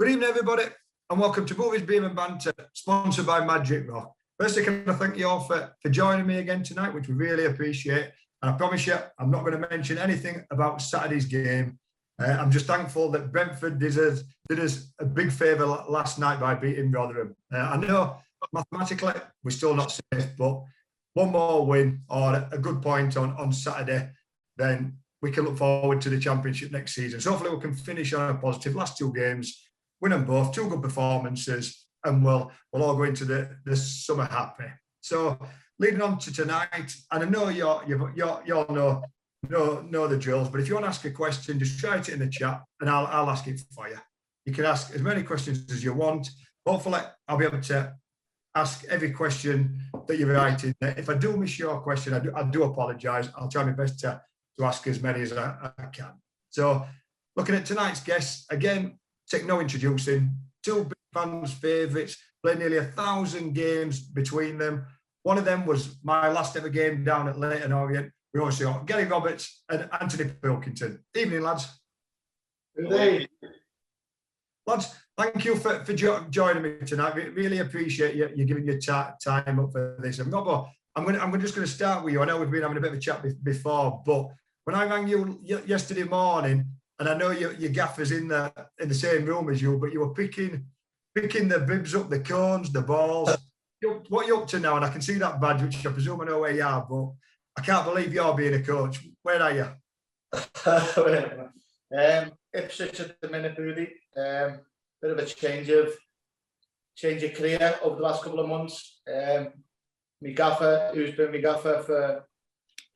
Good evening, everybody, and welcome to Boothy'S and Banter, sponsored by Magic Rock. Firstly, can I thank you all for joining me again tonight, which we really appreciate. And I promise you, I'm not going to mention anything about Saturday's game. I'm just thankful that Brentford did us a big favour last night by beating Rotherham. I know mathematically we're still not safe, but one more win or a good point on Saturday, then we can look forward to the Championship next season. So hopefully we can finish on a positive. Last two games, win them both, two good performances, and we'll all go into the summer happy. So leading on to tonight, and I know you all know the drills, but if you want to ask a question, just write it in the chat and I'll ask it for you. You can ask as many questions as you want. Hopefully I'll be able to ask every question that you write in there. If I do miss your question, I do apologise. I'll try my best to ask as many as I can. So looking at tonight's guests, again, take no introducing, two big fans' favourites, played nearly 1,000 games between them. One of them was my last ever game down at Leyton Orient. We also got Gary Roberts and Anthony Pilkington. Evening, lads. Good. Lads, thank you for joining me tonight. We really appreciate you giving your time up for this. I'm just going to start with you. I know we've been having a bit of a chat before, but when I rang you yesterday morning, and I know your gaffer's in the same room as you, but you were picking the bibs up, the cones, the balls. What are you up to now? And I can see that badge, which I presume I know where you are, but I can't believe you're being a coach. Where are you? Ipswich at the minute, Boothy. Bit of a change of career over the last couple of months. My gaffer, who's been my gaffer for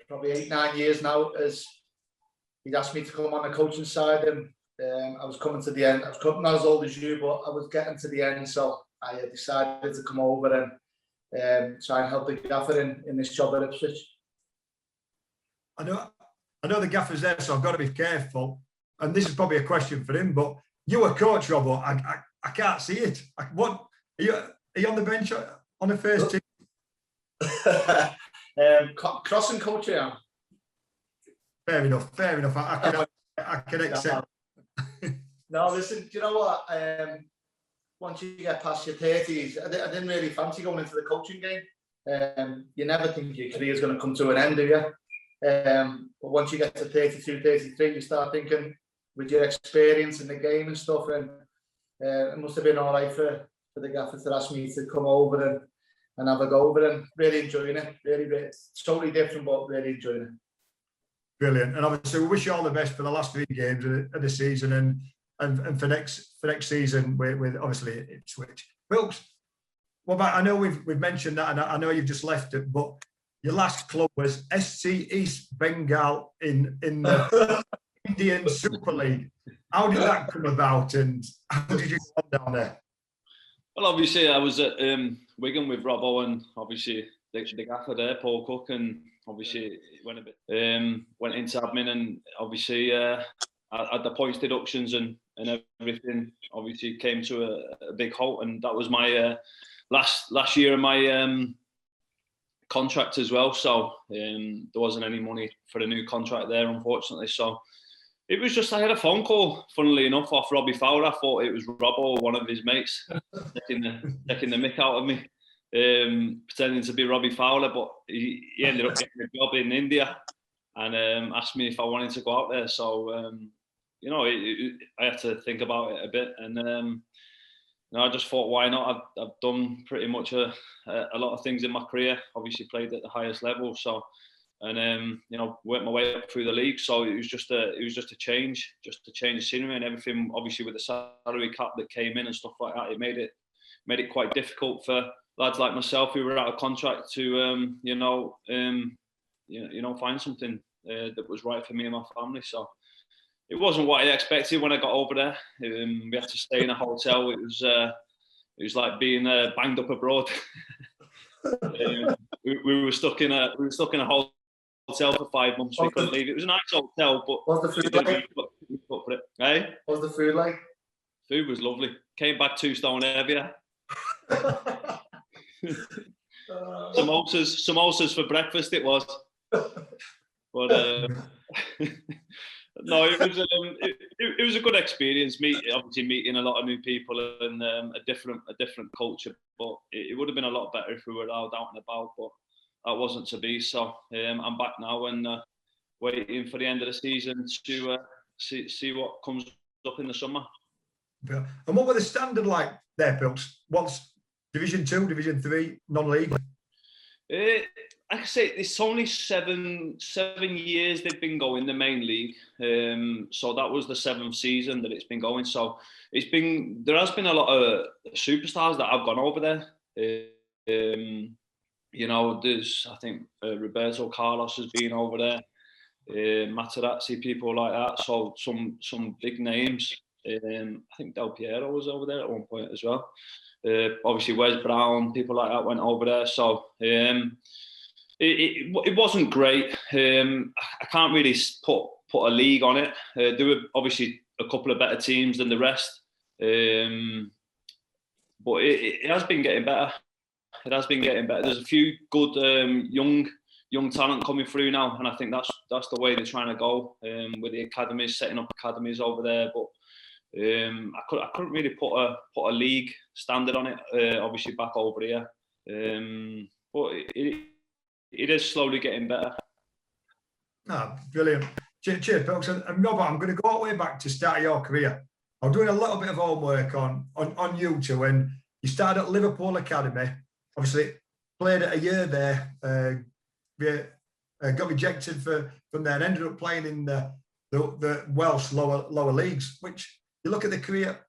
probably 8-9 years now, he'd asked me to come on the coaching side, and I was coming to the end. I was not as old as you, but I was getting to the end, so I decided to come over and try and help the gaffer in this job at Ipswich. I know the gaffer's there, so I've got to be careful. And this is probably a question for him, but you were coach, Robbo. I can't see it. What are you on the bench on the first team? Crossing coach, yeah. Fair enough. I can accept. No, listen, do you know what? Once you get past your 30s, I didn't really fancy going into the coaching game. You never think your career is going to come to an end, do you? But once you get to 32, 33, you start thinking with your experience in the game and stuff, and it must have been all right for the gaffer to ask me to come over and have a go over, and really enjoying it. Really, it's totally different, but really enjoying it. Brilliant. And obviously we wish you all the best for the last 3 games of the season and for next season with obviously Ipswich. Wilkes, what about, I know we've mentioned that, and I know you've just left it, but your last club was SC East Bengal in the Indian Super League. How did that come about, and how did you go down there? Well, obviously I was at Wigan with Robbo, and obviously the gaffer there, Paul Cook, and obviously went into admin, and obviously had the points deductions and everything. Obviously came to a big halt, and that was my last year of my contract as well. So there wasn't any money for a new contract there, unfortunately. So it was just, I had a phone call, funnily enough, off Robbie Fowler. I thought it was Robbo, one of his mates, taking the mick out of me. Pretending to be Robbie Fowler, but he ended up getting a job in India and asked me if I wanted to go out there. So, I had to think about it a bit, and I just thought, why not? I've done pretty much a lot of things in my career. Obviously, played at the highest level, so and worked my way up through the league. So it was just a change of scenery and everything. Obviously, with the salary cap that came in and stuff like that, it made it quite difficult for lads like myself who were out of contract to find something that was right for me and my family. So it wasn't what I expected when I got over there. We had to stay in a hotel. It was like being banged up abroad. we were stuck in a hotel for 5 months. We couldn't leave. It was a nice hotel, but what's the food like? Hey? What's the food like? Food was lovely. Came back 2 stone heavier. Samosas for breakfast it was, but No, it was a good experience. Obviously meeting a lot of new people and a different culture. But it would have been a lot better if we were out and about. But that wasn't to be. So I'm back now and waiting for the end of the season to see what comes up in the summer. Yeah. And what were the standard like there, Pilks? What's Division 2, Division 3, non-league? Like I say, it's only seven years they've been going the main league. So that was the 7th season that it's been going. So there has been a lot of superstars that have gone over there. You know, there's I think Roberto Carlos has been over there. Materazzi, people like that. So some big names. I think Del Piero was over there at one point as well. Obviously Wes Brown, people like that went over there. So it wasn't great. I can't really put a league on it. There were obviously a couple of better teams than the rest, but it has been getting better. It has been getting better. There's a few good young talent coming through now, and I think that's the way they're trying to go with the academies, setting up academies over there. But I couldn't really put a league standard on it. Obviously back over here, but it is slowly getting better. Ah, brilliant. Cheers, Pilks. And Robert, I'm going to go all the way back to start your career. I'm doing a little bit of homework on you two, and you started at Liverpool Academy. Obviously, played a year there. Got rejected from there, and ended up playing in the Welsh lower leagues. Which you look at the career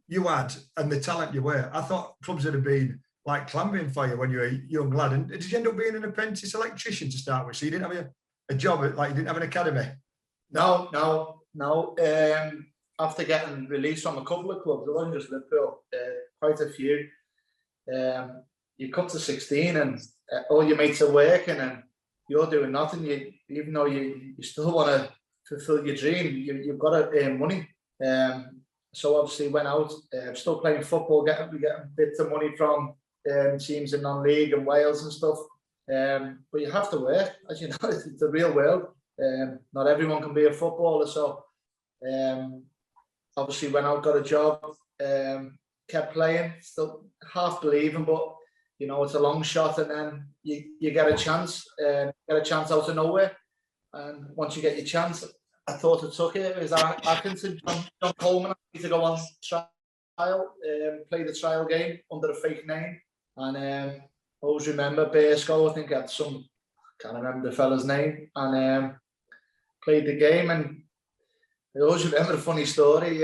you had and the talent you were. I thought clubs would have been like clambering for you when you were a young lad. And did you end up being an apprentice electrician to start with? So you didn't have a job, like you didn't have an academy? No. After getting released from a couple of clubs, it wasn't just Liverpool, quite a few. You come to 16 and all your mates are working and you're doing nothing. Even though you still want to fulfill your dream, you've got to earn money. So obviously went out, still playing football, getting bits of money from teams in non-league and Wales and stuff. But you have to work, as you know, it's the real world. Not everyone can be a footballer. So obviously went out, got a job, kept playing, still half believing, but you know, it's a long shot, and then you get a chance out of nowhere. And once you get your chance, I thought I took it. It was Atkinson, John Coleman, to go on trial, play the trial game under a fake name. And I always remember Bearsco, I think had can't remember the fella's name, and played the game. And I always remember a funny story.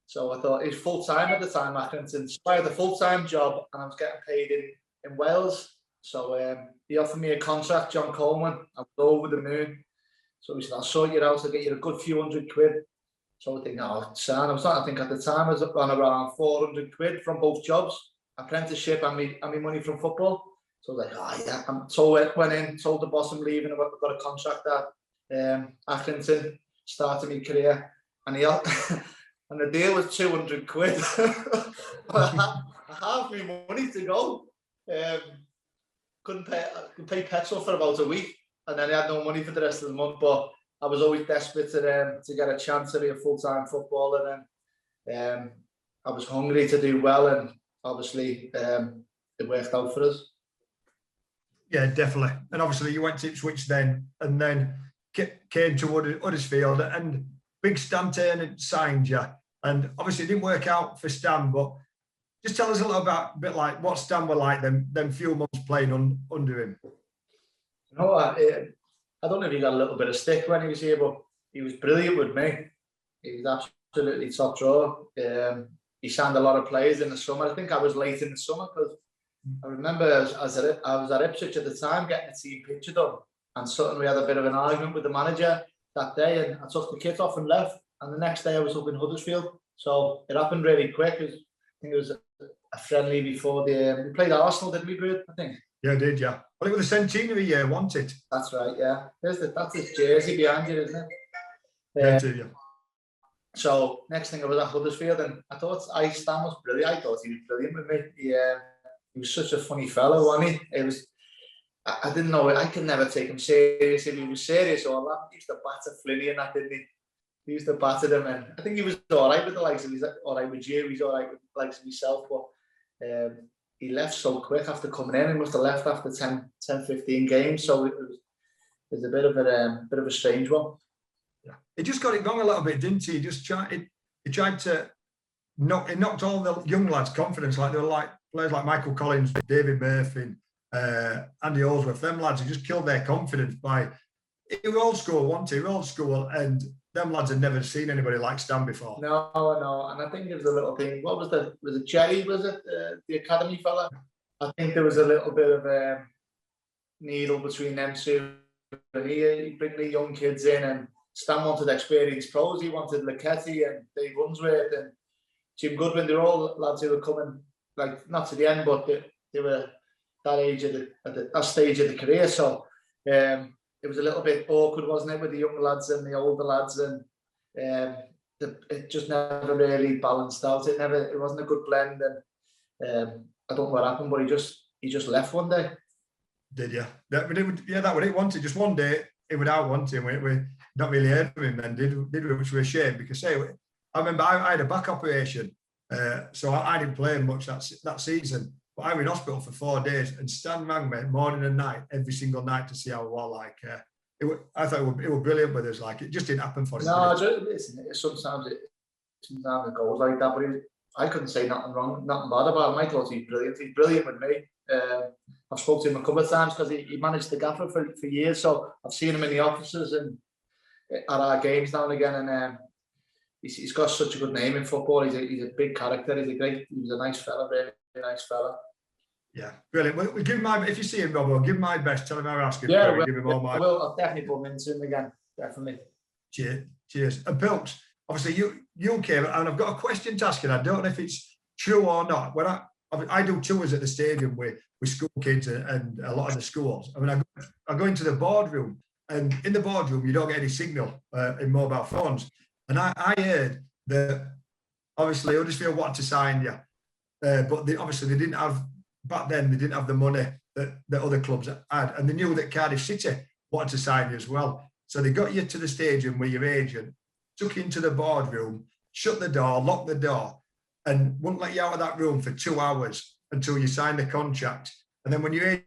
So I thought, he's full-time at the time, Atkinson. So I had a full-time job and I was getting paid in Wales. So he offered me a contract, John Coleman. I was over the moon. So he said, I'll sort you out, I'll get you a good few £100. So I think, no, son, I think at the time I was on around £400 from both jobs, apprenticeship and me money from football. So I was like, oh yeah. So I went in, told the boss I'm leaving, I've got a contract at Atkinson, started my career. And and the deal was £200. Half my money to go. Couldn't pay petrol for about a week, and then I had no money for the rest of the month. But I was always desperate to get a chance to be a full-time footballer, and I was hungry to do well, and obviously it worked out for us. Yeah, definitely. And obviously you went to Ipswich then, and then came to Huddersfield, and big Stan Turner signed you. And obviously it didn't work out for Stan, but just tell us a little bit like what Stan were like them few months playing under him. You know, I don't know if he got a little bit of stick when he was here, but he was brilliant with me. He was absolutely top drawer. He signed a lot of players in the summer. I think I was late in the summer because I remember I was at Ipswich at the time getting a team picture done, and suddenly we had a bit of an argument with the manager that day, and I took the kit off and left. And the next day I was up in Huddersfield. So it happened really quick. I think it was a friendly before we played Arsenal, didn't we, Bruce? I think. Yeah, I did, yeah. Well, it was the centenary year, wasn't it? That's right, yeah. That's his jersey behind you, isn't it? Yeah, too, yeah. So next thing I was at Huddersfield, and I thought Stan was brilliant. I thought he was brilliant with me. He was such a funny fellow, wasn't he? I didn't know it. I could never take him serious. If he was serious or that, he used to batter Flinny and that, didn't he? He used to batter them, and I think he was all right with the likes of, he's all right with you, he's all right with the likes of himself, but he left so quick after coming in. He must have left after 10, 15 games, so it was a bit of a strange one. Yeah. He just got it wrong a little bit, didn't he? He tried to knock, it knocked all the young lads' confidence. Like they were like players like Michael Collins, David Murphy, Andy Holdsworth. Them lads, he just killed their confidence by. He was old school, wasn't he? He was old school, and them lads had never seen anybody like Stan before. No, and I think there was a little thing. What was it Jerry? Was it the academy fella? I think there was a little bit of a needle between them two. He bring the young kids in, and Stan wanted experienced pros. He wanted Leketti and Dave Unsworth and Jim Goodwin. They're all lads who were coming, like, not to the end, but they were that age at that stage of the career. So it was a little bit awkward, wasn't it, with the young lads and the older lads, and it just never really balanced out. It wasn't a good blend, and I don't know what happened, but he just left one day. Did you? That was it. Wanted just one day it would out want him. We not really heard from him then, did we? Which was a shame, because I remember I had a back operation, so I didn't play much that season. But I was in hospital for 4 days, and Stan rang me morning and night, every single night, to see how I was. Like, I thought it was brilliant with us. Like, it just didn't happen for him. No, sometimes it goes like that. But I couldn't say nothing wrong, nothing bad about him. I thought he's brilliant. He's brilliant with me. I've spoken to him a couple of times because he managed the gaffer for years. So I've seen him in the offices and at our games now and again. And he's got such a good name in football. He's a big character. He was a nice fella, really nice fella. Yeah, brilliant. We'll give him if you see him, Rob, I'll give him my best. Tell him how I ask him. Yeah, give him all my. I'll definitely put him into him again. Definitely. Cheers. And Pilks, obviously you came, and I've got a question to ask you. I don't know if it's true or not. When I do tours at the stadium with school kids and a lot of the schools. I mean, I go into the boardroom, and in the boardroom you don't get any signal in mobile phones. And I heard that obviously Huddersfield wanted to sign you, but obviously they didn't have. Back then, they didn't have the money that other clubs had, and they knew that Cardiff City wanted to sign you as well. So they got you to the stadium with your agent, took you into the boardroom, shut the door, locked the door, and wouldn't let you out of that room for 2 hours until you signed the contract. And then when your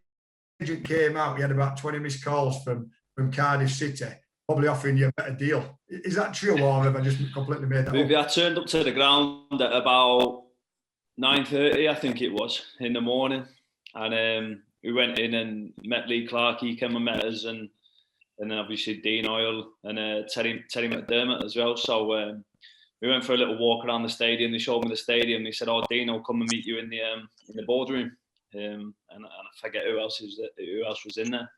agent came out, you had about 20 missed calls from Cardiff City, probably offering you a better deal. Is that true, or have I just completely made that up? I turned up to the ground at about 9:30, I think it was, in the morning, and we went in and met Lee Clark. He came and met us, and then obviously Dean Oyle and Terry McDermott as well. So we went for a little walk around the stadium. They showed me the stadium. They said, "Oh, Dean will come and meet you in the boardroom," and I forget who else was in there.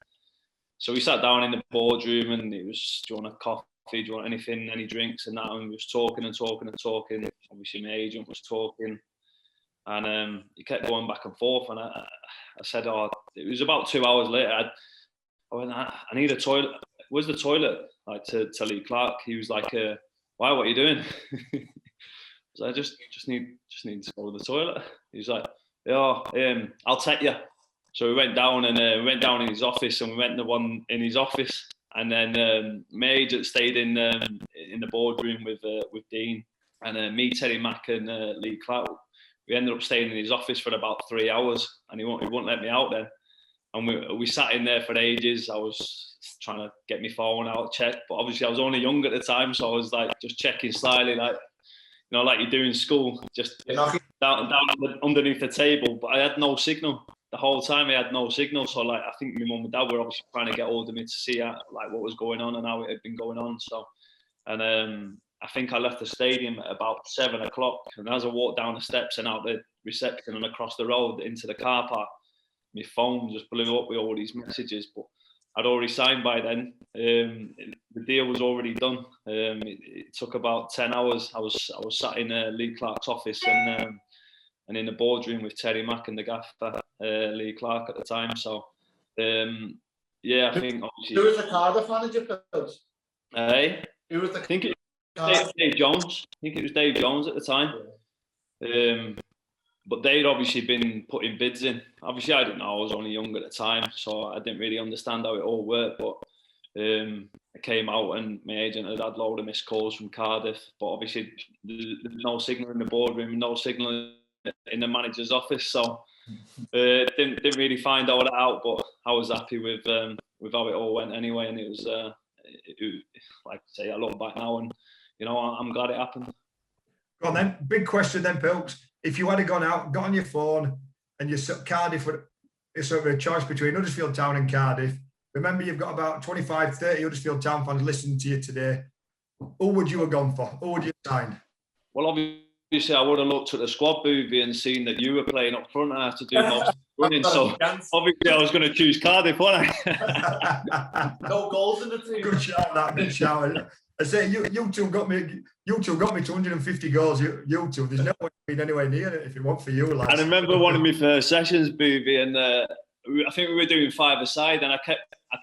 So we sat down in the boardroom, and it was, "Do you want a coffee? Do you want anything, any drinks?" And that, and we was talking. Obviously, my agent was talking. And he kept going back and forth, and I said, "Oh," it was about 2 hours later. I went, "I need a toilet. Where's the toilet?" Like to Lee Clark. He was like, "Why? What are you doing?" So I just need to go to the toilet. He was like, "Yeah, I'll take you." So we went down in his office, and we went to one in his office, and then my agent stayed in the boardroom with Dean, and me, Terry Mack, and Lee Clark. We ended up staying in his office for about 3 hours, and he wouldn't let me out then. And we sat in there for ages. I was trying to get my phone out, check, but obviously I was only young at the time, so I was like just checking slyly, like, you know, like you do in school, just down underneath the table. But I had no signal the whole time. I had no signal, so like I think my mum and dad were obviously trying to get hold of me to see like what was going on and how it had been going on. So, and I think I left the stadium at about 7 o'clock, and as I walked down the steps and out the reception and across the road into the car park, my phone just blew up with all these messages. But I'd already signed by then. The deal was already done. It took about 10 hours. I was sat in Lee Clark's office and in the boardroom with Terry Mack and the gaffer, Lee Clark at the time. So yeah, I think obviously. Who was the Cardiff manager? Hey, who was the? I think Dave Jones. I think it was Dave Jones at the time. but they'd obviously been putting bids in. Obviously, I didn't know. I was only young at the time, so I didn't really understand how it all worked. But I came out and my agent had a load of missed calls from Cardiff. But obviously, there's no signal in the boardroom, no signal in the manager's office. So didn't really find all that out. But I was happy with how it all went anyway. And it was, like I say, I look back now and, you know, I'm glad it happened. Go on then. Big question then, Pilks. If you had gone out, got on your phone, and you Cardiff were sort of a choice between Huddersfield Town and Cardiff. Remember, you've got about 25, 30 Huddersfield Town fans listening to you today. Who would you have gone for? Who would you have signed? Well, obviously, I would have looked at the squad, Boothy, and seen that you were playing up front and I had to do most of the running. So obviously, I was going to choose Cardiff, wasn't I? No goals in the team. Good shout, that. Good shout. I say you two got me to 150 goals. You two, there's no way being anywhere near it if it weren't for you, lads. I remember one of my first sessions, Boothy, and I think we were doing 5-a-side, and I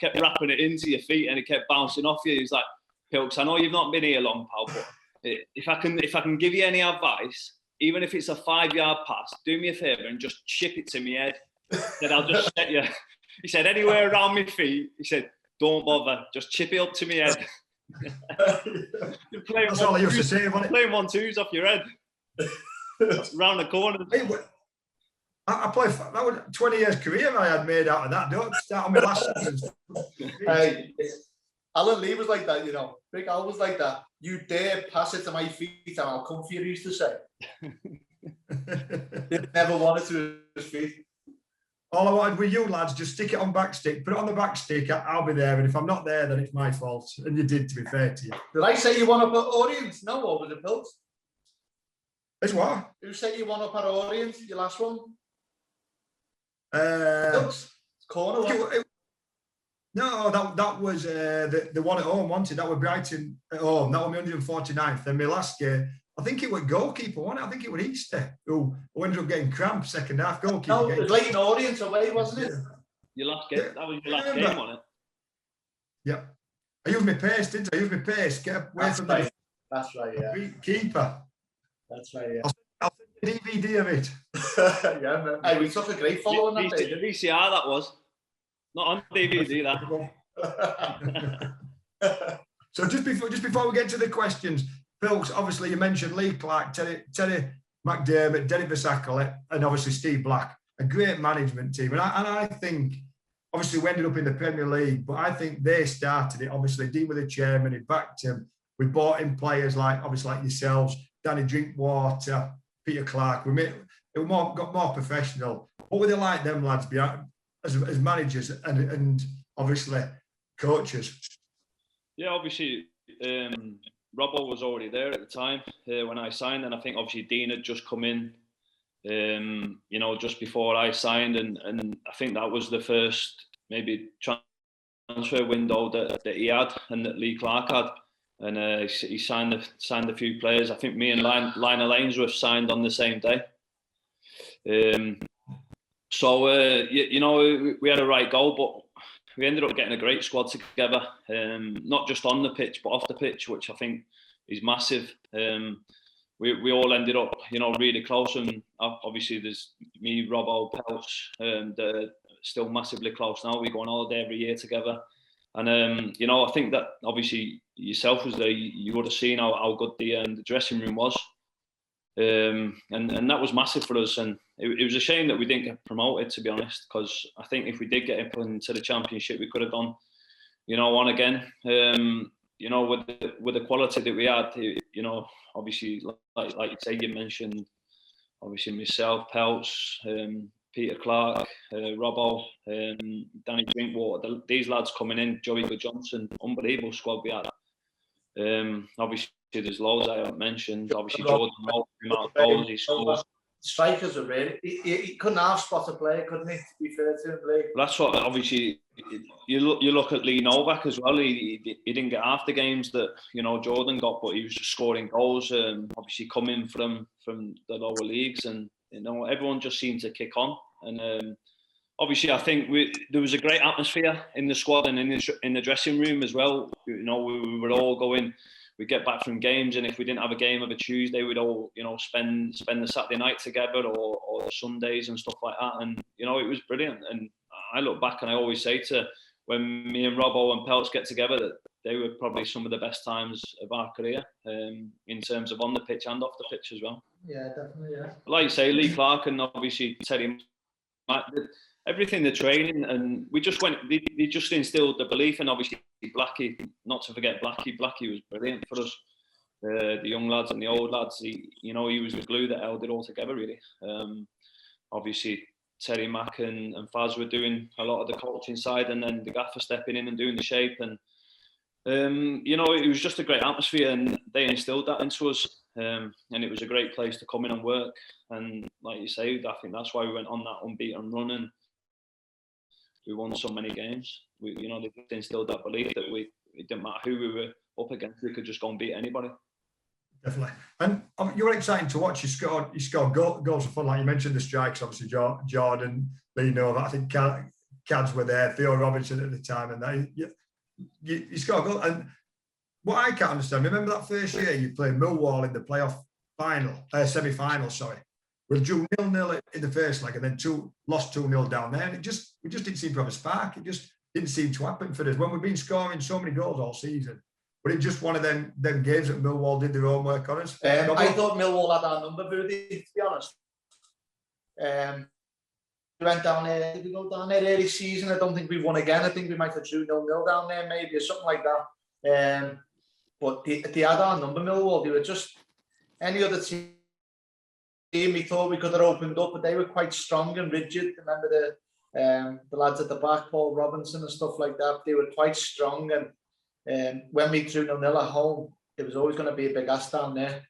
kept wrapping it into your feet, and it kept bouncing off you. He was like, Pilks, I know you've not been here long, pal, but if I can give you any advice, even if it's a 5-yard pass, do me a favour and just chip it to me head. He said, I'll just set you. He said, anywhere around my feet. He said, don't bother, just chip it up to me head. That's all I used to say. Playing 1-2s off your head. Round the corner. I played. That was 20 years career I had made out of that. Don't start on my last sentence. Hey, Alan Lee was like that, you know. Big Al was like that. You dare pass it to my feet and I'll come for you, he used to say. He never wanted to his feet. All I wanted with you lads, just stick it on back stick, put it on the back stick, I'll be there. And if I'm not there, then it's my fault. And you did, to be fair to you. Did I say you want up our audience? No, or was it Pilks? It's what? Who said you want up our audience, your last one? Pilks. Corner one. No, that was the one at home, wanted. That was Brighton at home. That was my 149th. And my last game, I think it was goalkeeper, wasn't it? I think it was Easter, who ended up getting cramped second half. Goalkeeper. No, it was Leighton Audience away, wasn't it? Your last game. That was your last game, wasn't it? Yeah. I used my pace, didn't I? I used my pace. Get away from the That's right, yeah. Keeper. That's right, yeah. I'll send the DVD of it. Yeah, man. Hey, we took a great follow on that day. The VCR that was. Not on DVD, that. So just before we get to the questions, Pilks, obviously you mentioned Lee Clark, Terry McDermott, Derek Versackel, and obviously Steve Black, a great management team. And I think, obviously we ended up in the Premier League, but I think they started it. Obviously, Dean was the chairman, he backed him. We bought in players like yourselves, Danny Drinkwater, Peter Clark. Got more professional. What were they like, them lads, as managers and obviously coaches? Yeah, obviously, Robbo was already there at the time when I signed, and I think obviously Dean had just come in, just before I signed, and I think that was the first maybe transfer window that he had and that Lee Clark had, and he signed a few players. I think me and Lionel Ainsworth signed on the same day. So we had a right goal, but we ended up getting a great squad together, not just on the pitch, but off the pitch, which I think is massive. We all ended up, really close, and obviously there's me, Robbo, Pelch, they're still massively close now. We go on holiday every year together. And, I think that obviously yourself was there, you would have seen how good the dressing room was. And that was massive for us, and it was a shame that we didn't get promoted, to be honest, because I think if we did get into the Championship, we could have gone, on again. With the quality that we had, obviously, like you say, you mentioned, obviously myself, Peltz, Peter Clark, Robbo, Danny Drinkwater, these lads coming in, Joey Good-Johnson, unbelievable squad we had. Obviously, there's loads I haven't mentioned. Obviously, Jordan Moore, the amount of goals he scores. Strikers are really. He couldn't have spot a player, couldn't he? To be fair to him, Lee. That's what. Obviously, you look at Lee Novak as well. He didn't get half the games that Jordan got, but he was just scoring goals. Obviously, coming from the lower leagues, and everyone just seemed to kick on. And obviously, I think there was a great atmosphere in the squad and in the dressing room as well. We were all going. we get back from games, and if we didn't have a game of a Tuesday, we'd all, you know, spend the Saturday night together, or the Sundays and stuff like that. And, you know, it was brilliant. And I look back and I always say to, when me and Robbo and Peltz get together, that they were probably some of the best times of our career, in terms of on the pitch and off the pitch as well. Yeah, definitely, yeah. Like you say, Lee Clark and obviously Teddy Mack, everything, the training, and we just went, they just instilled the belief. And obviously Blackie, not to forget Blackie was brilliant for us. The young lads and the old lads, he was the glue that held it all together, really. Obviously Terry Mack and Faz were doing a lot of the coaching side, and then the gaffer stepping in and doing the shape. And you know, it was just a great atmosphere, and they instilled that into us. And it was a great place to come in and work. And like you say, I think that's why we went on that unbeaten run, and we won so many games. You know, they instilled that belief that it didn't matter who we were up against, we could just go and beat anybody. Definitely. And you were exciting to watch. You scored goals for fun, like you mentioned, the strikes, obviously Jordan, Lee Nova, I think Cads were there, Theo Robinson at the time, and that you scored a goal. And what I can't understand, remember that first year you played Millwall in the playoff semi-final, we drew 0-0 in the first leg, and then lost 2-0 down there, and we just didn't seem to have a spark. It just didn't seem to happen for us when we've been scoring so many goals all season. But it's just one of them games that Millwall did their own work on us. I thought Millwall had our number, Boothy, to be honest. We went down there, did we go down there early season? I don't think we won again. I think we might have drew 0-0 down there, maybe, or something like that. But they had our number, Millwall. They were just, any other team we thought we could have opened up, but they were quite strong and rigid. Remember the lads at the back, Paul Robinson and stuff like that, they were quite strong. And when we drew 0-0 at home, it was always going to be a big ass down there.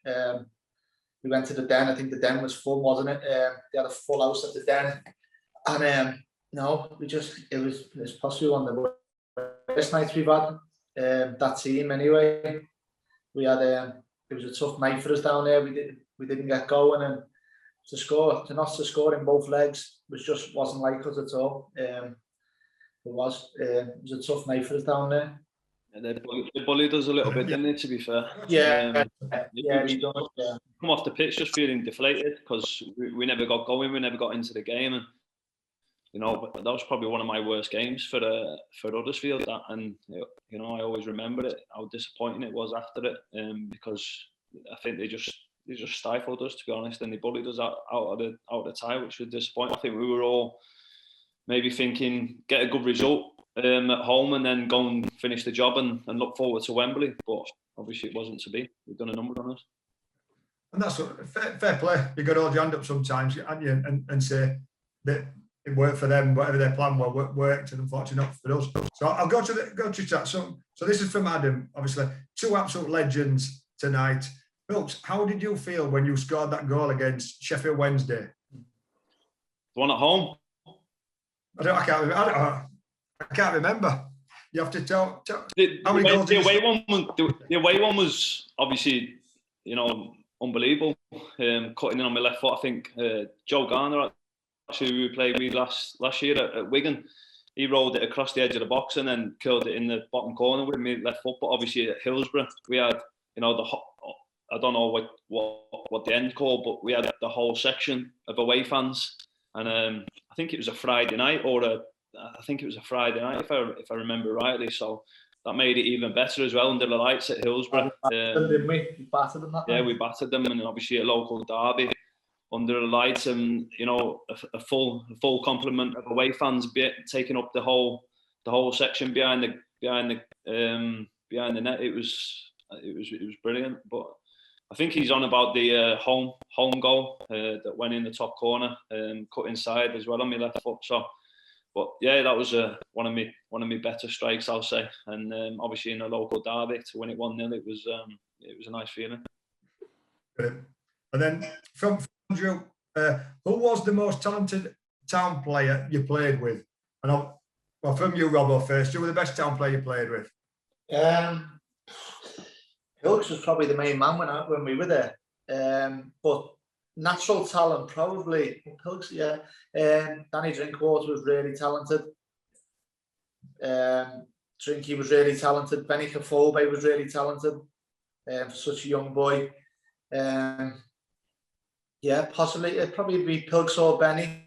We went to the Den. I think the Den was full, wasn't it? They had a full house at the Den. And no, it was possibly one of the best nights we've had. That team anyway. We had it was a tough night for us down there. We didn't get going, and not to score in both legs wasn't like us at all. It was a tough night for us down there. And they bullied us a little bit, didn't they, to be fair? Yeah, come off the pitch just feeling deflated because we never got going, we never got into the game, and you know, but that was probably one of my worst games for Huddersfield. And you know, I always remember it, how disappointing it was after it, because I think they just stifled us, to be honest, and they bullied us out of the tie, which was disappointing. I think we were all maybe thinking get a good result at home and then go and finish the job and look forward to Wembley, but obviously it wasn't to be. We've done a number on us. And that's fair play. You've got to hold your hand up sometimes, haven't you, and say that it worked for them, whatever their plan worked, and unfortunately not for us. So I'll go to chat. So this is from Adam, obviously. Two absolute legends tonight. Pilks, how did you feel when you scored that goal against Sheffield Wednesday? The one at home? I can't remember. You have to tell how many goals. The away one was obviously, you know, unbelievable. Cutting in on my left foot. I think Joe Garner, actually, who we played with last year at Wigan, he rolled it across the edge of the box and then curled it in the bottom corner with me left foot. But obviously at Hillsborough, we had, you know, I don't know what the end called, but we had the whole section of away fans, and I think it was a Friday night, if I remember rightly. So that made it even better as well under the lights at Hillsborough. Didn't we? We battered them that night. Yeah, we battered them, and obviously a local derby under the lights, and you know, a full complement of away fans taking up the whole section behind the net. It was brilliant. But I think he's on about the home goal that went in the top corner and cut inside as well on my left foot. So, but yeah, that was one of my better strikes, I'll say. And obviously in a local derby to win it 1-0, it was a nice feeling. Brilliant. And then from Andrew, who was the most talented Town player you played with? And from you, Robbo, first, who were the best Town player you played with? Pilks was probably the main man when we were there. But natural talent, probably Pilks, yeah. Danny Drinkwater was really talented. Drinky was really talented. Benny Cafobe was really talented. for such a young boy. Yeah, possibly it'd probably be Pilks or Benny.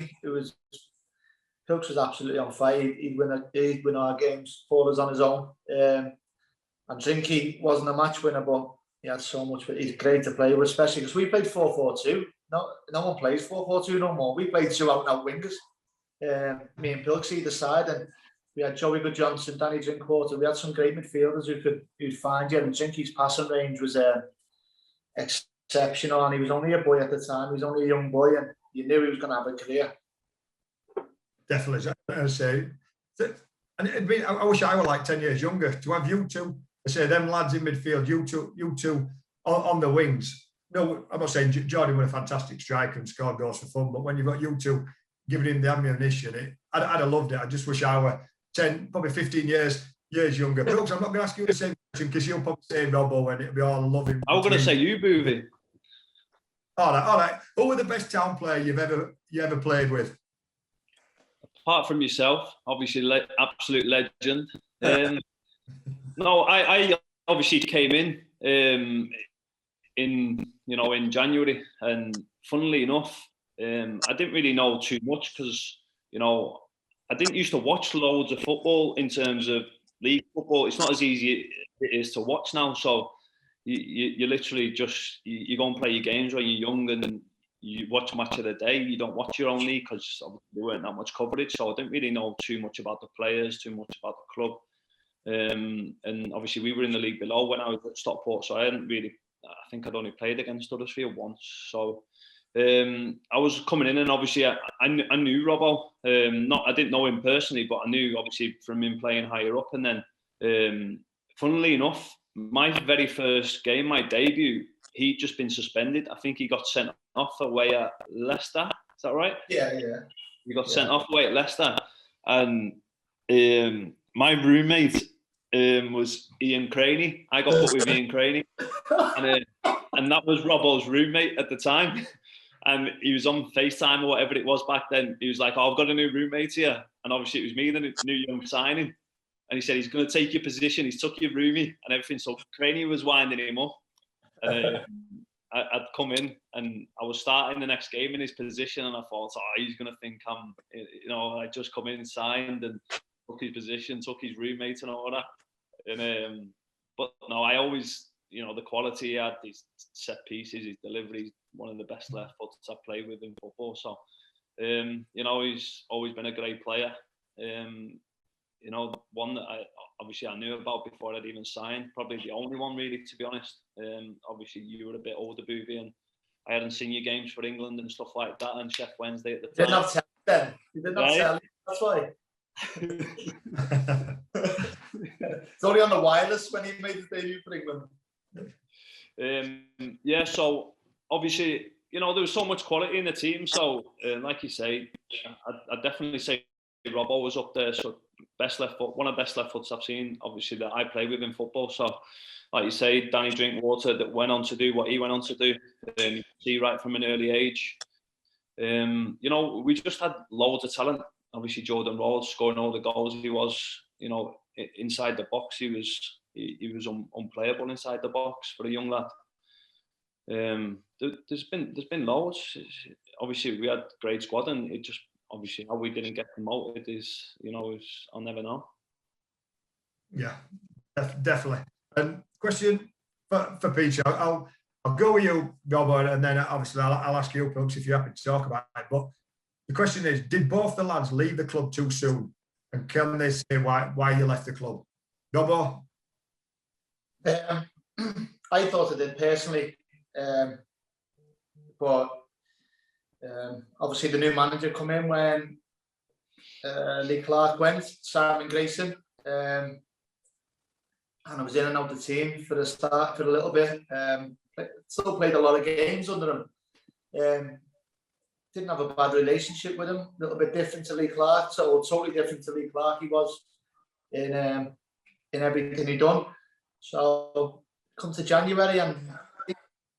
Pilks was absolutely on fire. He'd win our games, for us on his own. And Drinky wasn't a match winner, but he had so much. He's great to play with, especially because we played 4-4-2. No one plays 4-4-2 no more. We played 2 out-and-out wingers. Me and Pilks either side, and we had Joey Good Johnson, Danny Drinkwater. We had some great midfielders who'd find you. And Drinky's passing range was exceptional, and he was only a boy at the time. He was only a young boy, and you knew he was going to have a career. Definitely, I say. And it'd be, I wish I were like 10 years younger to have you two. I say them lads in midfield, you two on the wings. No, I'm not saying Jordan was a fantastic striker and scored goals for fun, but when you've got you two giving him the ammunition, I'd have loved it. I just wish I were 10, probably 15 years younger. Brooks, I'm not going to ask you the same question because you'll probably say Robbo and it'll be all loving. I was going to say you, Boothy. All right. Who were the best Town player you ever played with? Apart from yourself, obviously, absolute legend. No, I obviously came in January, and funnily enough, I didn't really know too much because I didn't used to watch loads of football in terms of league football. It's not as easy as it is to watch now. So you literally just you go and play your games when you're young, and you watch match of the day. You don't watch your own league because there weren't that much coverage. So I didn't really know too much about the players, too much about the club. And obviously we were in the league below when I was at Stockport, so I think I'd only played against Huddersfield once. So I was coming in, and obviously I knew Robbo. I didn't know him personally, but I knew obviously from him playing higher up. And then, funnily enough, my very first game, my debut, he'd just been suspended. I think he got sent off away at Leicester. Is that right? Yeah. He got sent off away at Leicester, and my roommate was Ian Craney. I got put with Ian Craney, and that was Robbo's roommate at the time. And he was on FaceTime or whatever it was back then. He was like, "Oh, I've got a new roommate here," and obviously it was me, the new young signing. And he said he's going to take your position. He's took your roomie and everything. So Craney was winding him up. I'd come in and I was starting the next game in his position, and I thought, he's going to think I just come in, signed, and took his position, took his roommate and all that. And but no, I always, the quality he had, his set pieces, his delivery, one of the best left foots I've played with in football. So, he's always been a great player. One that I knew about before I'd even signed. Probably the only one, really, to be honest. Obviously, you were a bit older, Boothy, and I hadn't seen your games for England and stuff like that, and Chef Wednesday at the time. You didn't have telly then. You didn't have telly. That's why. It's only on the wireless when he made his debut for England. So obviously, there was so much quality in the team. So, like you say, I'd definitely say Robbo was up there. So best left foot, one of the best left foots I've seen, obviously, that I play with in football. So, like you say, Danny Drinkwater that went on to do what he went on to do. You see right from an early age. We just had loads of talent. Obviously, Jordan Rhodes scoring all the goals. He was, inside the box. He was unplayable inside the box for a young lad. There's been loads. Obviously, we had a great squad, and it just obviously how we didn't get promoted is, I'll never know. Yeah, definitely. Question for Peter. I'll go with you, Robert, and then obviously I'll ask you, folks, if you're happy to talk about it. But the question is, did both the lads leave the club too soon? And can they say why you left the club? Robert? I thought I did personally. But obviously the new manager come in when Lee Clark went, Simon Grayson. And I was in and out of the team for a little bit. Still played a lot of games under him. Didn't have a bad relationship with him. A little bit different to Lee Clark, so totally different to Lee Clark he was in everything he done. So come to January, and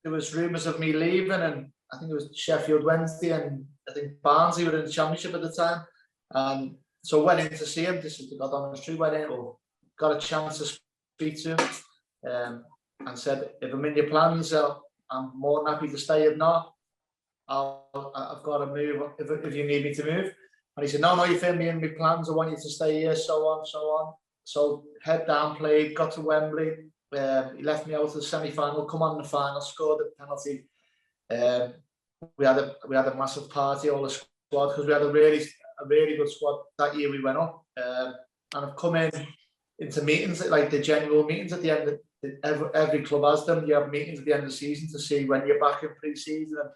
there was rumours of me leaving, and I think it was Sheffield Wednesday and I think Barnsley were in the Championship at the time. And so went in to see him. This is the God honest truth. Went in, got a chance to speak to him. and said, if I'm in your plans, I'm more than happy to stay. If not, I've got to move if you need me to move. And he said, no, you're firmly in my plans. I want you to stay here, so on, so on. So head down, played, got to Wembley. He left me out of the semi-final, come on in the final, scored the penalty. We had a massive party, all the squad, because we had a really good squad that year we went up. And I've come into meetings, like the general meetings at the end of every club has them. You have meetings at the end of the season to see when you're back in pre-season. And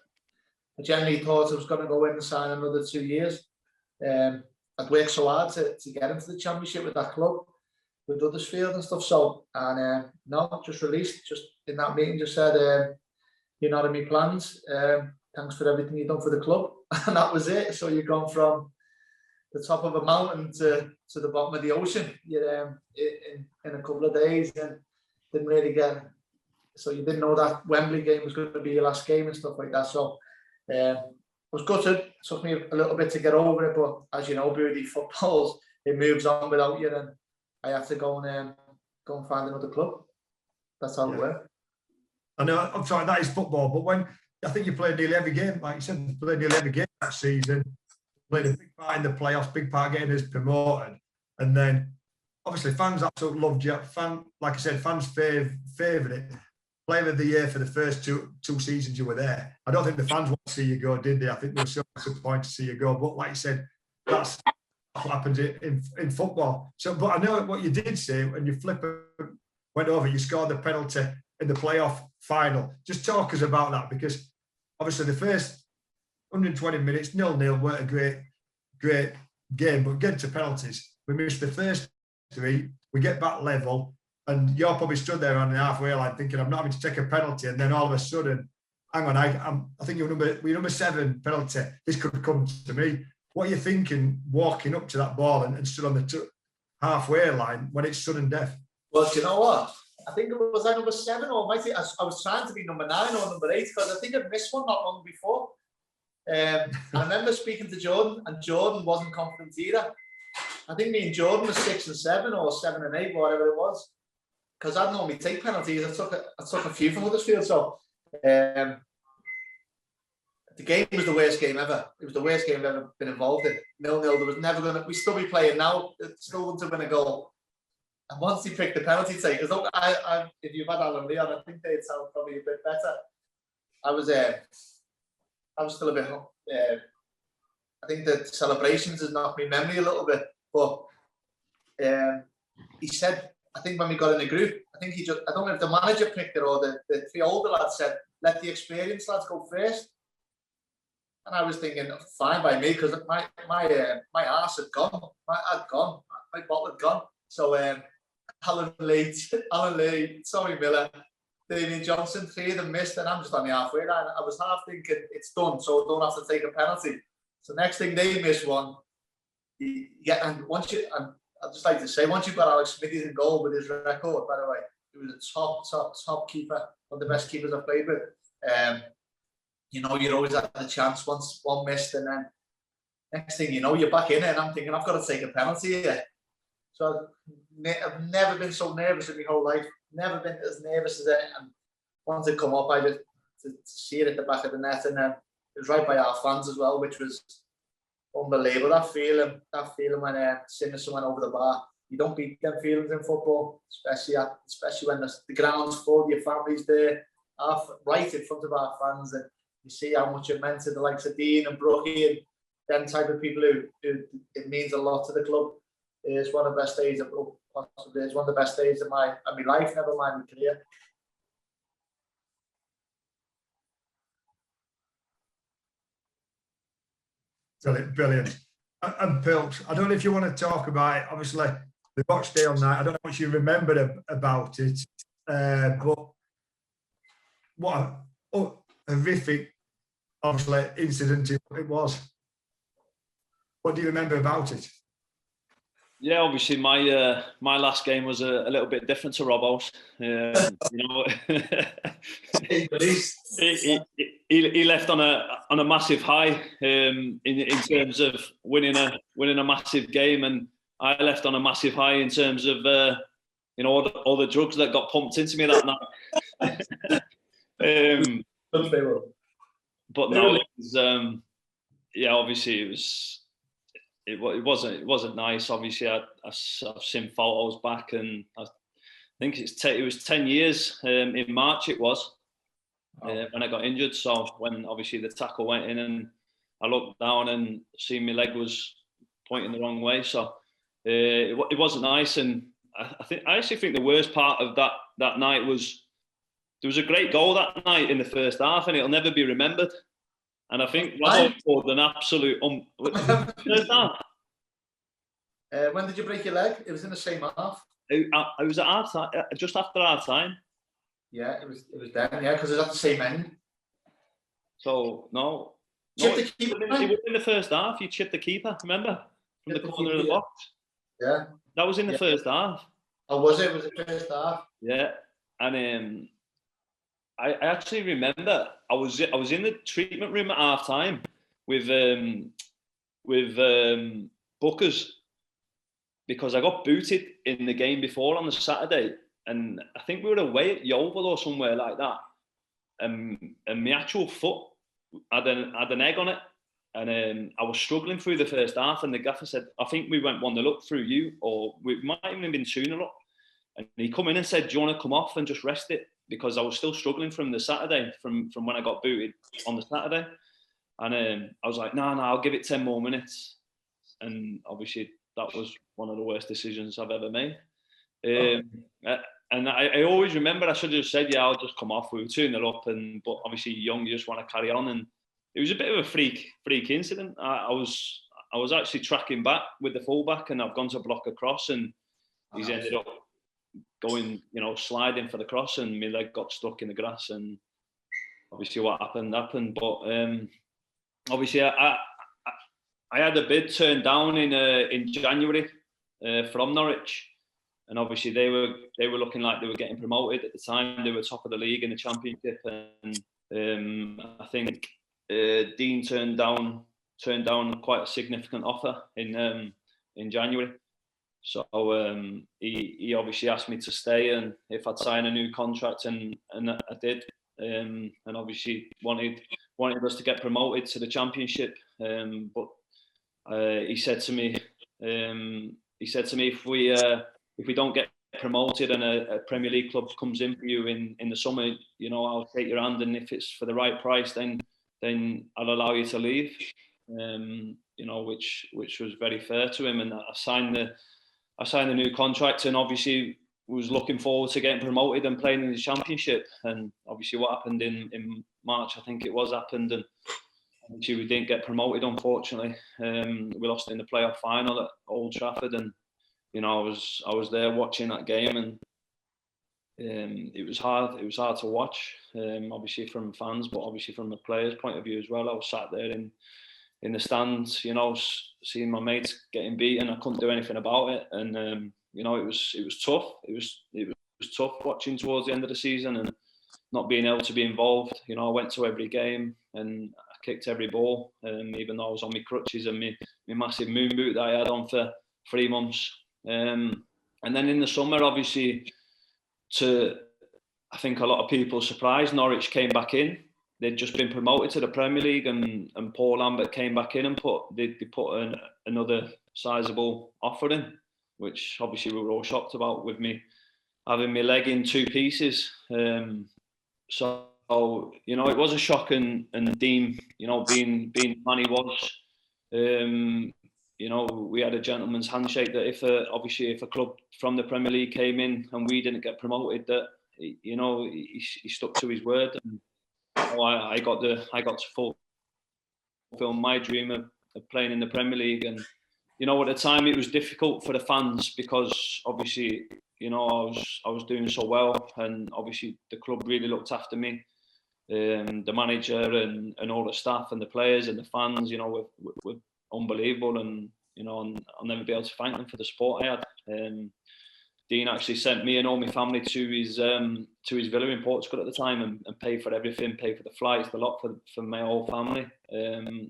I generally thought I was going to go in and sign another 2 years. I'd worked so hard to get into the championship with that club, with Huddersfield and stuff. So, and no, just released, just in that meeting, just said, you're not in my plans. Thanks for everything you've done for the club. And that was it. So you've gone from the top of a mountain to the bottom of the ocean in a couple of days, and didn't really get. So you didn't know that Wembley game was going to be your last game and stuff like that. So I was gutted. It took me a little bit to get over it, but as you know, Boothy, footballs, it moves on without you, and I have to go and find another club. That's how it worked. I know. I'm sorry, that is football, but when I think you played nearly every game, like you said, you played nearly every game that season. Played a big part in the playoffs, big part getting us promoted, and then obviously fans absolutely loved you. Like I said, fans favoured it. Player of the year for the first two seasons you were there. I don't think the fans want to see you go, did they? I think they were so disappointed to see you go. But like you said, that's what happens in football. So, but I know what you did say when you went over, you scored the penalty in the playoff final. Just talk us about that, because obviously the first 120 minutes, 0-0, weren't a great game, but get to penalties. We missed the first 3, we get back level, and you're probably stood there on the halfway line thinking, I'm not having to take a penalty, and then all of a sudden, hang on, I think you're number 7 penalty. This could come to me. What are you thinking walking up to that ball and stood on the halfway line when it's sudden death? Well, do you know what? I think it was number 7, or I was trying to be number 9 or number 8, because I think I'd missed one not long before. I remember speaking to Jordan, and Jordan wasn't confident either. I think me and Jordan were 6 and 7 or 7 and 8, whatever it was, because I'd normally take penalties. I took a few from Huddersfield. So the game was the worst game ever. It was the worst game I've ever been involved in. 0-0. There was never going to. We still be playing now. It still wouldn't have been a goal. And once he picked the penalty take, because look, if you've had Alan Leon, I think they'd sound probably a bit better. I was still a bit. I think the celebrations has knocked me memory a little bit. But he said, I think when we got in the group, I don't know if the manager picked it or the 3 older lads said, let the experienced lads go first. And I was thinking, fine by me, because my arse had gone. My bottle had gone. So Alan Lee, Tommy Miller, Damien Johnson, 3 of them missed, and I'm just on the halfway line. I was half thinking it's done, so I don't have to take a penalty. So next thing they miss one, and I'd just like to say, once you've got Alex Smithies in goal with his record, by the way, he was a top keeper, one of the best keepers I've played with. You know, you're always at the chance, once one missed, and then next thing you know, you're back in it, and I'm thinking, I've got to take a penalty here. So I've never been so nervous in my whole life. Never been as nervous as it. And once it come up, I just to see it at the back of the net, and then it was right by our fans as well, which was unbelievable. That feeling when seeing someone over the bar, you don't beat them feelings in football, especially when the ground's full, your family's there, right in front of our fans, and you see how much it meant to the likes of Dean and Brookie and them type of people who it means a lot to the club. It's one of the best days of possibly it's one of the best days of my life, never mind my career. Brilliant. And Pilks, I don't know if you want to talk about it. Obviously, the Rochdale night, I don't know what you remembered about it, but what a horrific, obviously, incident it was. What do you remember about it? Yeah, obviously my last game was a little bit different to Robbo's. You know, he left on a massive high in terms of winning a massive game, and I left on a massive high in terms of you know, all the drugs that got pumped into me that night. But no, it was, yeah, obviously it wasn't nice. Obviously, I've seen photos back, and I think it was 10 years in March. It was when I got injured. So when obviously the tackle went in, and I looked down and seen my leg was pointing the wrong way. So it wasn't nice. And I actually think the worst part of that night was there was a great goal that night in the first half, and it'll never be remembered. And I think Robbo scored an absolute first half. When did you break your leg? It was in the same half. It was at half time, just after half time. Yeah, it was then. Yeah, because it was at the same end. So no, Chipped the it keeper. was in the first half. You chipped the keeper, remember, from the corner of the box. Yeah, that was in the first half. Oh, was it? Was the first half? Yeah, and I actually remember I was in the treatment room at half time with Bookers, because I got booted in the game before on the Saturday, and I think we were away at Yeovil or somewhere like that, and my actual foot had an egg on it, and I was struggling through the first half, and the gaffer said, I think we went 1-0 up through you, or we might even have been 2-0 up, and he come in and said, do you want to come off and just rest it? Because I was still struggling from the Saturday, from when I got booted on the Saturday. And I was like, no, I'll give it 10 more minutes. And obviously that was one of the worst decisions I've ever made. And I always remember I should have just said, yeah, I'll just come off. We were 2-0 up, but obviously young, you just want to carry on. And it was a bit of a freak incident. I was actually tracking back with the fullback, and I've gone to block a cross, and he's ended up going, sliding for the cross, and my leg got stuck in the grass, and obviously what happened. But obviously I had a bid turned down in January from Norwich, and obviously they were looking like they were getting promoted at the time. They were top of the league in the Championship, and I think Dean turned down quite a significant offer in January. So he obviously asked me to stay, and if I'd sign a new contract, and I did, and obviously wanted us to get promoted to the Championship. But he said to me, if we don't get promoted and a Premier League club comes in for you in the summer, I'll take your hand, and if it's for the right price, then I'll allow you to leave. Which was very fair to him, and I signed the new contract, and obviously was looking forward to getting promoted and playing in the Championship. And obviously what happened in March, I think it happened, and obviously we didn't get promoted, unfortunately. We lost in the playoff final at Old Trafford, and I was there watching that game, and it was hard to watch, obviously from fans, but obviously from the players' point of view as well. I was sat there in the stands, seeing my mates getting beaten. I couldn't do anything about it, and it was tough. It was tough watching towards the end of the season and not being able to be involved. I went to every game and I kicked every ball, even though I was on my crutches and my massive moon boot that I had on for 3 months. And then in the summer, obviously, I think a lot of people surprised, Norwich came back in. They'd just been promoted to the Premier League, and Paul Lambert came back in and put another sizable offer in, which obviously we were all shocked about, with me having my leg in 2 pieces. So it was a shock, and Dean, being the man he was, we had a gentleman's handshake that if a club from the Premier League came in and we didn't get promoted, that he stuck to his word. And I got to fulfill my dream of playing in the Premier League. And at the time it was difficult for the fans, because obviously I was doing so well, and obviously the club really looked after me, the manager and all the staff and the players and the fans were unbelievable, and I'll never be able to thank them for the support I had. Dean actually sent me and all my family to his villa in Portugal at the time, and paid for everything, paid for the flights, the lot for my whole family,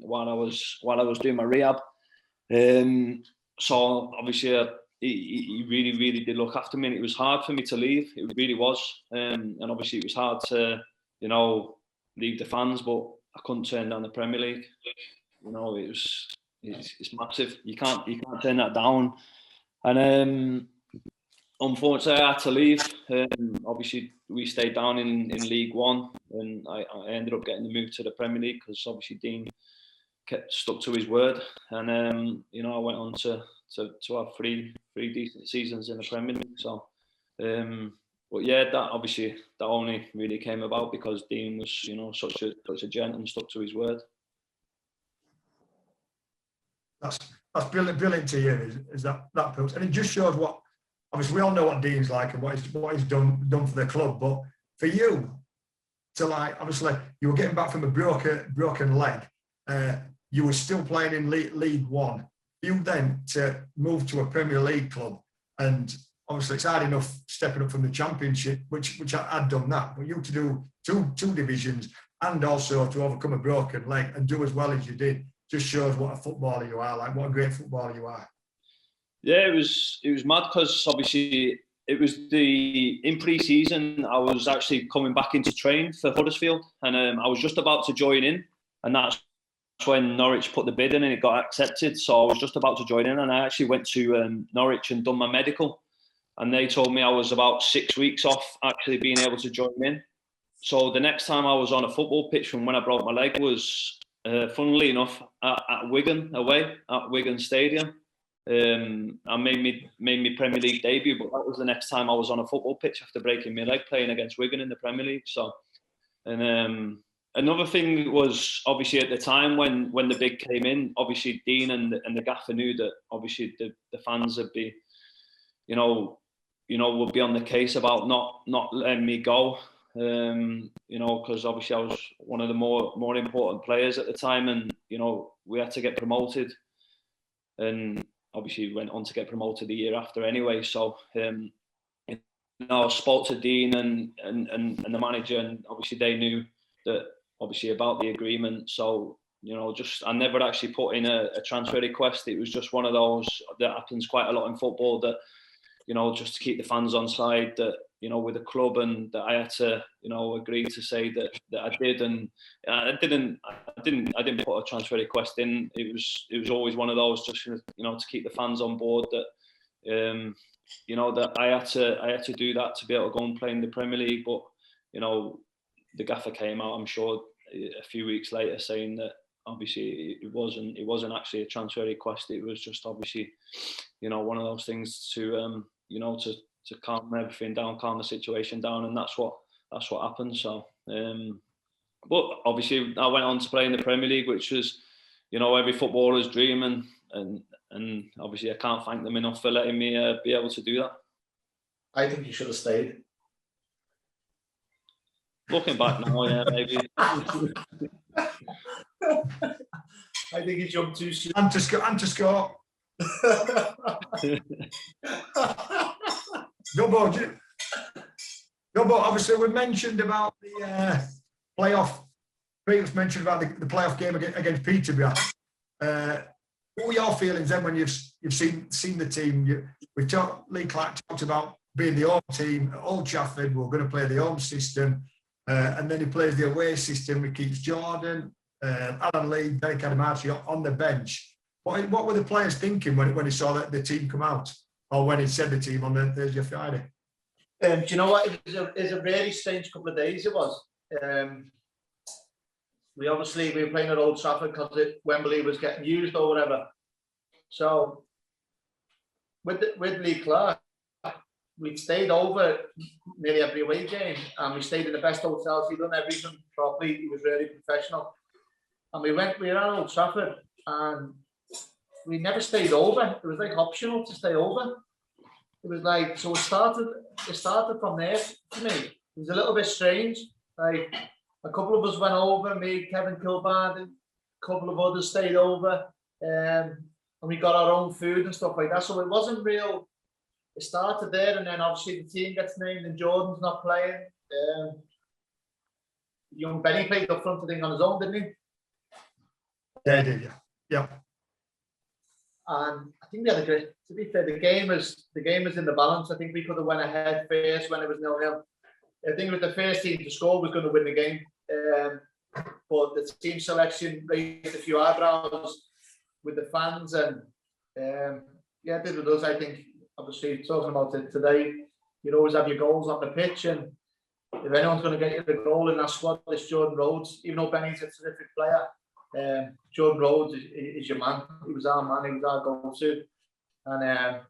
while I was doing my rehab. So obviously he really, really did look after me, and it was hard for me to leave. It really was, and obviously it was hard to, leave the fans, but I couldn't turn down the Premier League. It's massive. You can't turn that down, and unfortunately I had to leave. Obviously we stayed down in League One, and I ended up getting the move to the Premier League because obviously Dean kept stuck to his word, and I went on to have three decent seasons in the Premier League. So, but yeah, that only really came about because Dean was such a gent and stuck to his word. That's brilliant to hear. Is that Pilks, and it just shows what, obviously we all know what Dean's like and what he's done for the club, but for you to obviously you were getting back from a broken leg. You were still playing in League One. You then to move to a Premier League club, and obviously it's hard enough stepping up from the Championship, which I'd done that, but you to do two divisions and also to overcome a broken leg and do as well as you did just shows what a footballer you are, what a great footballer you are. Yeah, it was mad because obviously it was in pre-season I was actually coming back into train for Huddersfield, and I was just about to join in, and that's when Norwich put the bid in and it got accepted. So I was just about to join in, and I actually went to Norwich and done my medical, and they told me I was about 6 weeks off actually being able to join in. So the next time I was on a football pitch from when I broke my leg was, funnily enough, at Wigan away at Wigan Stadium. I made me Premier League debut, but that was the next time I was on a football pitch after breaking my leg playing against Wigan in the Premier League. So, and another thing was obviously at the time when the bid came in, obviously Dean and the gaffer knew that obviously the fans would be, would be on the case about not letting me go. Because obviously I was one of the more important players at the time, and we had to get promoted, and obviously went on to get promoted the year after anyway. So I spoke to Dean and the manager, and obviously they knew that obviously about the agreement. So I never actually put in a transfer request. It was just one of those that happens quite a lot in football, that just to keep the fans on side, that with the club, and that I had to agree to say that I did, and I didn't put a transfer request in. It was always one of those, just to keep the fans on board, that that I had to do that to be able to go and play in the Premier League. But the gaffer came out, I'm sure, a few weeks later saying that obviously it wasn't actually a transfer request. It was just obviously one of those things to to calm everything down, calm the situation down, and that's what happened. So, but obviously I went on to play in the Premier League, which was, every footballer's dream, and obviously I can't thank them enough for letting me be able to do that. I think you should have stayed. Looking back now, yeah, maybe. I think you jumped too soon. And to score. No, but obviously we mentioned about the playoff. Peter's mentioned about the playoff game against Peterborough. What were your feelings then when you've seen the team? Lee Clark talked about being the home team at Old Trafford. We're going to play the home system, and then he plays the away system. He keeps Jordan, Alan Lee, Derek Adamachi on the bench. What were the players thinking when he saw the team come out? Or when he said the team on the Thursday or Friday? Do you know what? It was a really strange couple of days. It was. We were playing at Old Trafford because Wembley was getting used or whatever. So with Lee Clark, we stayed over nearly every away game, and we stayed in the best hotels. He done everything properly. He was really professional. And we were at Old Trafford, and we never stayed over. It was like optional to stay over. It was like, so it started from there to me. It was a little bit strange. Like, a couple of us went over, me, Kevin Kilbard, and a couple of others stayed over, and we got our own food and stuff like that. So it wasn't real. It started there, and then obviously the team gets named and Jordan's not playing. Young Benny played up front, I think, on his own, didn't he? Yeah, he did, yeah. And I think we had a great. To be fair, the game was in the balance. I think we could have went ahead first when it was 0-0. I think it was the first team to score was going to win the game. But the team selection raised a few eyebrows with the fans, and it did with us. I think, obviously, talking about it today, you always have your goals on the pitch, and if anyone's going to get you the goal in that squad, it's Jordan Rhodes. Even though Benny's a terrific player, Jordan Rhodes is your man. He was our man. He was our go-to, and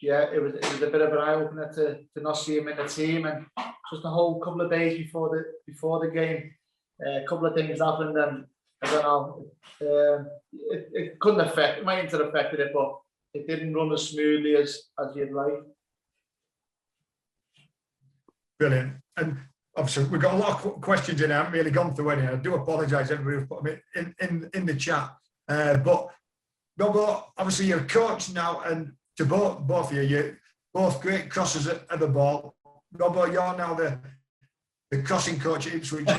it was a bit of an eye opener to not see him in the team, and just a whole couple of days before the game, a couple of things happened, and I don't know. It couldn't affect. It might have affected it, but it didn't run as smoothly as you'd like. Brilliant. And obviously, we've got a lot of questions in. I haven't really gone through any. I do apologise, everybody who's put them in the chat. But Robbo, obviously, you're a coach now, and to both of you, you're both great crossers at the ball. Robbo, you're now the crossing coach at Ipswich.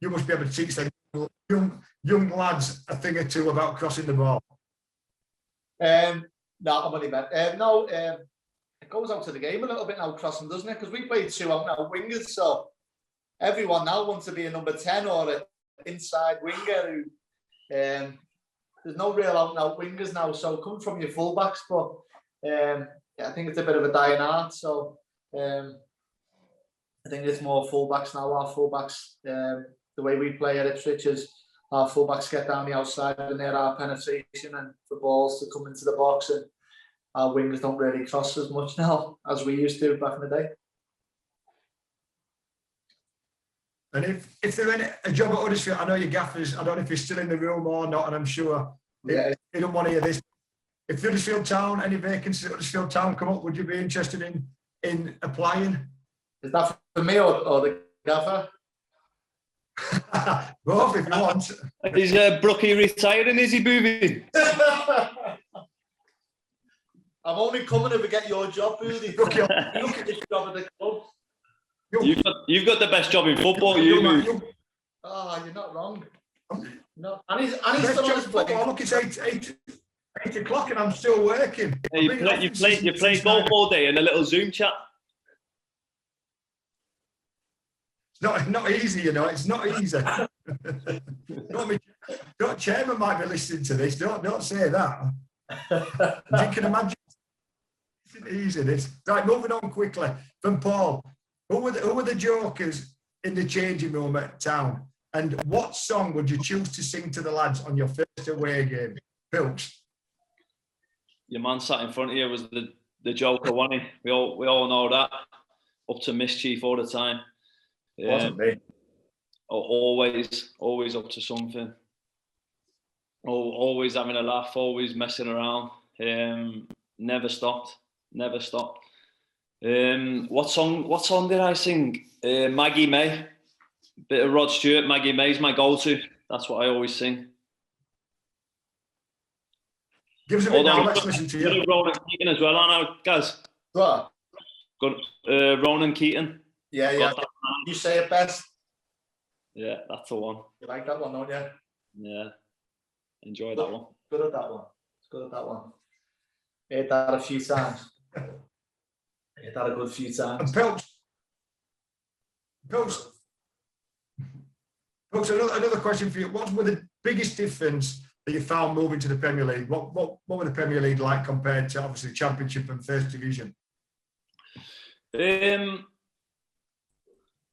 You must be able to teach them young lads a thing or two about crossing the ball. No, I'm only bad. It goes out to the game a little bit now, crossing, doesn't it? Because we played 2 out-and-out wingers, so everyone now wants to be a number 10 or an inside winger. Who there's no real out-and-out wingers now, so come from your fullbacks. But I think it's a bit of a dying art. So I think it's more fullbacks now. Our fullbacks, the way we play at Ipswich is our fullbacks get down the outside and they're our penetration and for balls to come into the box, and our wingers don't really cross as much now as we used to back in the day. And if they're in a job at Huddersfield, I know your gaffers, I don't know if you're still in the room or not, and I'm sure you don't want to hear this. If Huddersfield Town, any vacancies at Huddersfield Town come up, would you be interested in applying? Is that for me or the gaffer? Both, if you want. Is Brookie retiring, is he, Boothy? I'm only coming if we get your job, Boothy. Look at this job at the club. You've got the best job in football, you. Oh, you're not wrong. No, and he's still on his play. Look, it's 8 o'clock and I'm still working. Yeah, you played golf all day in a little Zoom chat. It's not easy, you know. It's not easy. Chairman might be listening to this. Don't say that. You can imagine. It isn't easy. This right. Moving on quickly from Paul. Who were the jokers in the changing room at Town? And what song would you choose to sing to the lads on your first away game? Pilks. Your man sat in front of you was the joker, wasn't he? We all know that. Up to mischief all the time. Wasn't me. Always up to something. Always having a laugh, always messing around. Never stopped. What song did I sing? Maggie May. Bit of Rod Stewart. Maggie May's my go-to. That's what I always sing. Give us a bit now. Let's listen to you. Ronan Keating as well, aren't I, guys? What? Good. Ronan Keating. Yeah. You say it best. Yeah, that's the one. You like that one, don't you? Yeah. Enjoy that one. Good at that one. Heard that a few times. Heard that a good few times. Pilks, another question for you. What were the biggest difference that you found moving to the Premier League? What were the Premier League like compared to obviously Championship and First Division?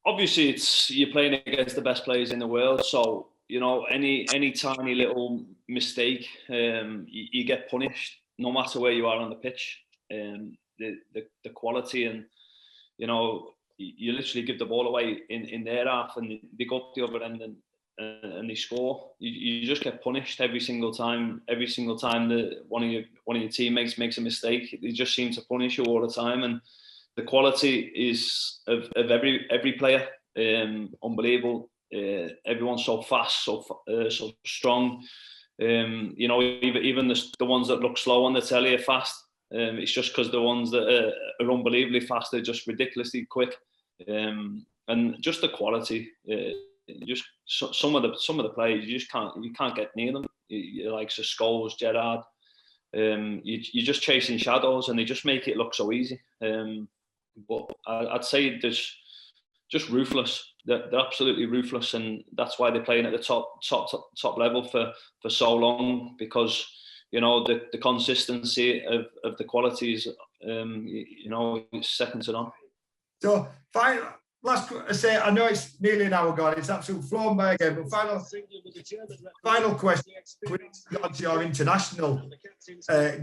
Obviously, you're playing against the best players in the world, so you know any tiny little mistake, you get punished, no matter where you are on the pitch. The quality, and you know, you literally give the ball away in their half, and they go up the other end and they score. You just get punished every single time. Every single time that one of your teammates makes a mistake, they just seem to punish you all the time. And the quality is of every player, unbelievable. Everyone's so fast, so strong. You know, even the ones that look slow on the telly are fast. It's just because the ones that are unbelievably fast are just ridiculously quick. And just the quality. Just some of the players you can't get near them. You like Scholes, Gerrard, you're just chasing shadows, and they just make it look so easy. But I'd say there's just ruthless. They're absolutely ruthless, and that's why they're playing at the top level for so long, because the consistency of the qualities, it's second to none. So I know it's nearly an hour gone. It's absolutely flown by again. But final question to your international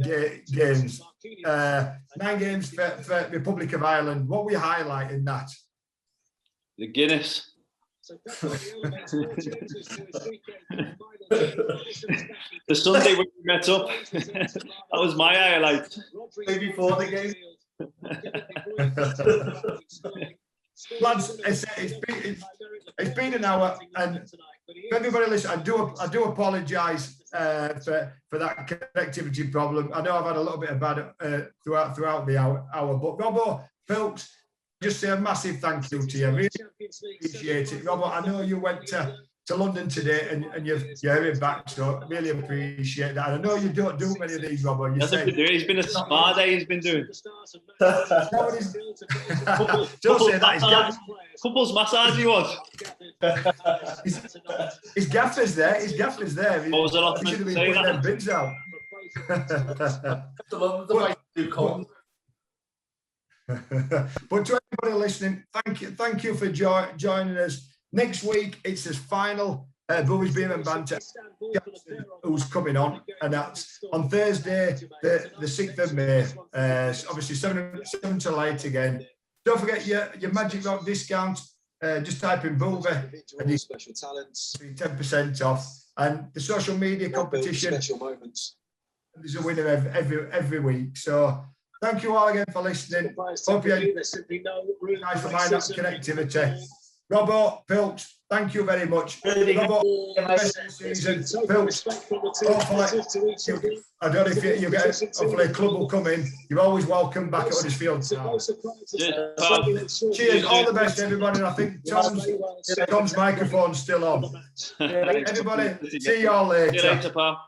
games. 9 games for Republic of Ireland. What were you highlighting that? The Guinness. The Sunday when we met up. That was my highlight. Maybe before the game. Lads, it's been an hour, and for everybody listening, I do apologise for that connectivity problem. I know I've had a little bit of bad throughout the hour, but Robbo, Pilks, just say a massive thank you to you. Really appreciate it, Robbo. I know you went to London today, and you're heading back, so really appreciate that. And I know you don't do many of these, Robbo. He's been a spa day he's been doing. Don't say that. Couples massage he was. His gaffer's there. What was the last He should have been say putting that? them bids out. But to everybody listening, thank you for joining us. Next week it's his final Boothy'S Beer and Banter who's coming on, and that's on Thursday the 6th of May, obviously 7 till 8 again. Don't forget your Magic Rock discount. Just type in Boothy and you special talents 10% off, and the social media competition, there's a winner every week. So thank you all again for listening. Hope you guys for mind that connectivity. Robbo, Pilks, thank you very much. Robbo, best of the season. Pilks, hopefully, I don't know if you get, hopefully a club will come in. You're always welcome back at Huddersfield Town. Cheers, all the best, everybody. I think Tom's microphone's still on. Everybody, see you all later. See you later, pal.